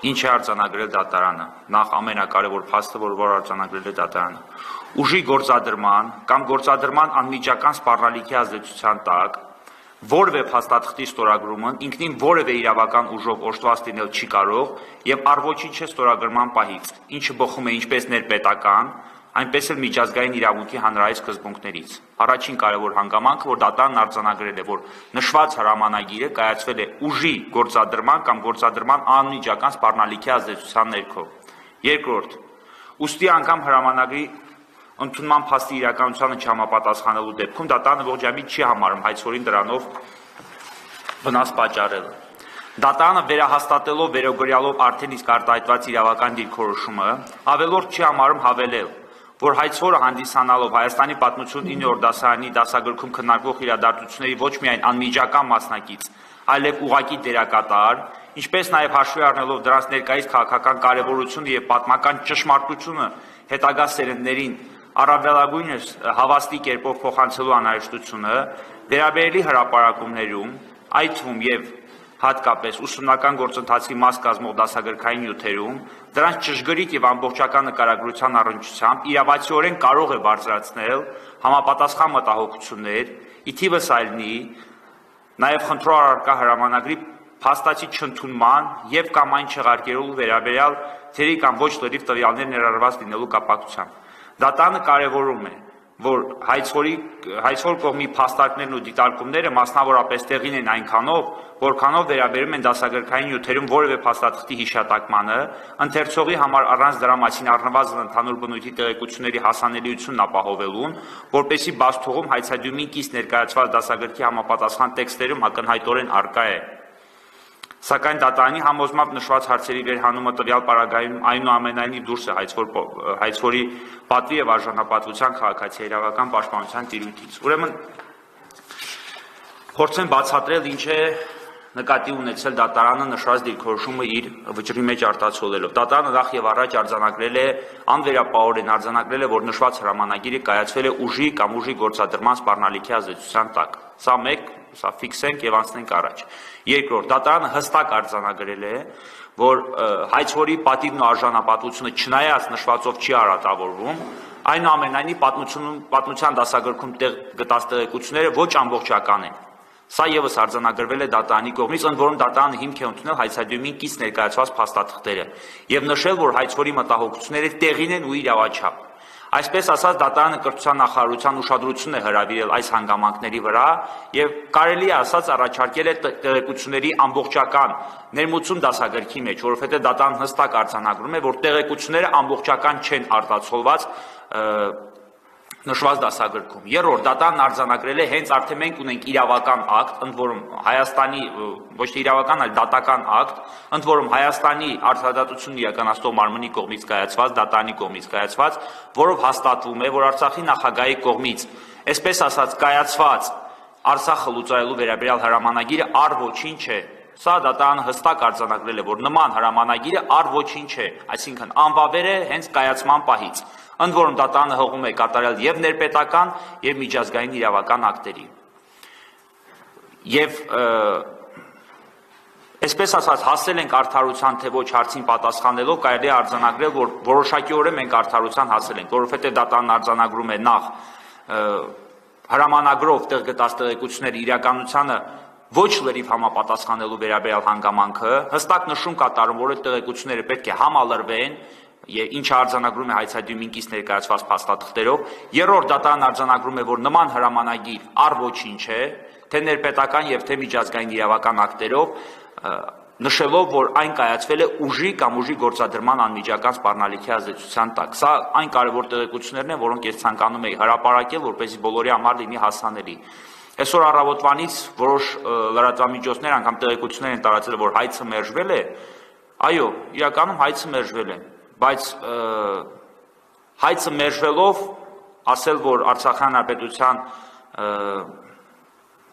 Ինչ է արձանագրել դատարանը, նախ ամենակարևոր փաստը, որ արձանագրել է դատարանը, ուժի գործադրման կամ գործադրման անմիջական սպառնալիքի ազդեցության տակ որևէ փաստաթղթի ստորագրումն ինքնին որևէ իրավական ուժով օժտված լինել չի կարող եւ առ ոչինչ է ստորագրման պահից, ինչը բխում է ինչպես ներպետական, այնպես էլ միջազգային իրավունքի հանրային սկզբունքներից։ Առաջին կարևոր հանգամանքը, որ դատարանն արձանագրել է, որ նշված հրամանագիրը կայացվել է ուժի գործադրման կամ գործադրման անմիջական սպառնալիքի ազդեցության ներքո։ Երկրորդ, ուստի անգամ հրամանագրի ընդունման փաստի իրականությանը չհամապատասխանելու դեպքում դատարանը ողջամիտ չի համարում հայցորին դրանով վնաս պատճառելը։ Դատարանը վերահաստատելով վերոգրյալով արդեն իսկ արտահայտված իրավական դիրքորոշումը ավելորդ չի համարում հավելել, որ հայցորը հանդիսանալով Հայաստանի պատմություն 9-րդ դասարանի դասագրքում քննարկվող իրադարձությունների ոչ միայն անմիջական մասնակից, այլև ուղղակի դերակատար, ինչպես նաև հաշվի առնելով դրանց ներկայիս քաղաքական կարևորությունը եւ պատմական ճշմարտությունը հետագա սերունդներին առավելագույնս հավաստի կերպով փոխանցելու անհրաժեշտությունը վերաբերելի հրապարակումներում, այդ թվում եւ հատկապես ուսումնական գործընթացի մաս կազմող դասագրքային նյութերում, դրանց ճշգրիտ եւ ամբողջական նկարագրության առնչությամբ իրավացիորեն կարող է բարձրացնել համապատասխան մտահոգություններ, ի թիվս այլնի, նաեւ խնդրող առարկա հրամանագրի փաստացի չընդունման եւ կամ այն չեղարկելու վերաբերյալ թերի կամ ոչ լրիվ տվյալներ ներառված լինելու կապակցությամբ։ Դատարանը կարևորում է, որ հայցոր կողմի փաստարկներն ու դիտարկումները մասնավորապես տեղին են այնքանով, որքանով վերաբերում են դասագրքային նյութերում որևէ փաստաթղթի հիշատակմանը, ընթերցողի համար առանց դրա մասին առնվազն ընդհանուր բնույթի տեղեկությունների հասանելիությունն ապահովելուն, որպեսզի բաց թողում հայցադյումին կից ներկայացված դասագրքի համապատասխան տեքստերում ակնհայտորեն առկա է։ Սակայն դատարանի համոզմամբ նշված հարցերի վերհանումը տվյալ պարագայում այնուամենայնիվ դուրս է հայցորի պատվի եւ արժանապատվության քաղաքացիական պաշտպանության տիրույթից։ Ուրեմն փորձեմ բացատրել ինչ է նկատի ունեցել դատարանը նշված դիրքորոշումը իր վճռի մեջ արտացոլելով։ Դատարանը նախ եւ առաջ արձանագրել է անվերապահորեն արձանագրել է, որ նշված հրամանագիրը կայացվել է ուժի կամ ուժի գործադրման սպառնալիքի ազդեցության տակ։ Սա մեկ, սա ֆիքսենք եւ անցնենք առաջ։ Երկրորդ, դատարանը հստակ արձանագրել է, որ հայցորի պատիվն ու արժանապատվությունը չնայած նշվածով չի արատավորվում, այնուամենայնիվ պատմության դասագրքում գտած տեղեկությունները ոչ ամբողջական են։ Սա եւս արձանագրվել է դատարանի կողմից, ընդ որում դատարանը հիմք է ընդունել հայցադյումին կից ներկայացված փաստաթղթերը եւ նշել, որ հայցորի մտահոգությունները տեղին են ու իրավաչափ։ Այսպես ասած, դատարանը կրթության նախարարության ուշադրությունն է հրավիրել այս հանգամանքների վրա եւ կարելի է ասած առաջարկել է տեղեկությունների ամբողջական ներմուծում դասագրքի մեջ, որովհետեւ դատարանը հստակ արձանագրում է, որ տեղեկությունները ամբողջական չեն արտացոլված նշված դասագրքում։ Երրորդ, դատարանն արձանագրել է հենց արդեն մենք ունենք իրավական ակտ, ընդ որում Հայաստանի ոչ թե իրավական, այլ դատական ակտ, ընդ որում Հայաստանի արտադատությունն իրականացնող մարմնի կողմից կայացված, դատարանի կողմից կայացված, որով հաստատվում է, որ Արցախի նախագահի կողմից, այսպես ասած, կայացված Արցախը լուծարելու վերաբերյալ հրամանագիրը առ ոչինչ է։ Սա դատարանը հստակ արձանագրել է, որ նման հրամանագիրը առ ոչինչ է, այսինքն անվավեր է հենց կայացման պահից։ Ընդ որում դատարանը հողում է կատարել եւ ներպետական եւ միջազգային իրավական ակտերի։ Եվ այսպես ասած հասել ենք արդարության թե ոչ հարցին պատասխանելով կարելի է արձանագրել, որ որոշակիորեն մենք արդարության հասել ենք, որովհետեւ դատարանն արձանագրում է նախ հրամանագրով տեղ գտած տեղեկությունների իրականությանը ոչ լրիվ համապատասխանելու վերաբերյալ հանգամանքը, հստակ նշում կատարում, որ այդ տեղեկությունները պետք է համալրվեն, ինչը արձանագրում է հայցադյումին կից ներկայացված փաստաթղթերով։ Երրորդ, դատարանն արձանագրում է, որ նման հրամանագիր առ ոչինչ է, թե ներպետական եւ թե միջազգային իրավական ակտերով, նշելով, որ այն կայացվել է ուժի կամ ուժի գործադրման անմիջական սպառնալիքի ազդեցության տակ։ Սա այն կարևոր տեղեկություններն են, որոնք ես ցանկանում եի հրապարակել, որպեսզի բոլորի համար լինի հասանելի։ Այսօր առավոտվանից որոշ լրատվամիջոցներ անգամ տեղեկություններ են տարածել, որ հայցը մերժվել է։ Այո, իրականում հայցը մերժվել է, բայց հայցը մերժվելով ասել, որ Արցախի հանրապետության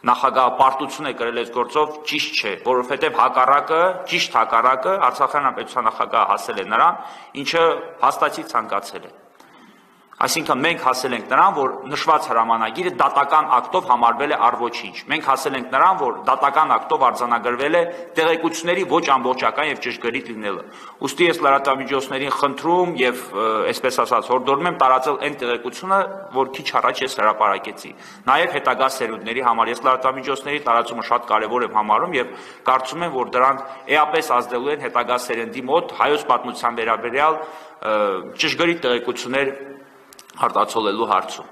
նախագահը պարտություն է կրել այս գործով, ճիշտ չէ, որովհետև հակառակը, ճիշտ հակառակը Արցախի հանրապետության նախագահը հասել է նրան, ինչը հաստատի ցանկացել է։ Այսինքն մենք հասել ենք նրան, որ նշված հրամանագիրը դատական ակտով համարվել է առոչինչ։ Մենք հասել ենք նրան, որ դատական ակտով արձանագրվել է տեղեկությունների ոչ ամբողջական եւ ճշգրիտ լինելը։ Ուստի ես լրատվամիջոցներին խնդրում եւ այսպես ասած հորդորում եմ տարածել այն տեղեկությունը, որ քիչ առաջ ես հրապարակեցի։ Նաեւ հետագա սերունդների համար ես լրատվամիջոցների տարածումը շատ կարեւոր եմ համարում եւ կարծում եմ, որ դրանք էապես ազդելու են հետագա սերնդի մոտ հայոց պատմության վերաբերյալ ճշգրիտ տեղեկություններ արտացոլելու հարցում։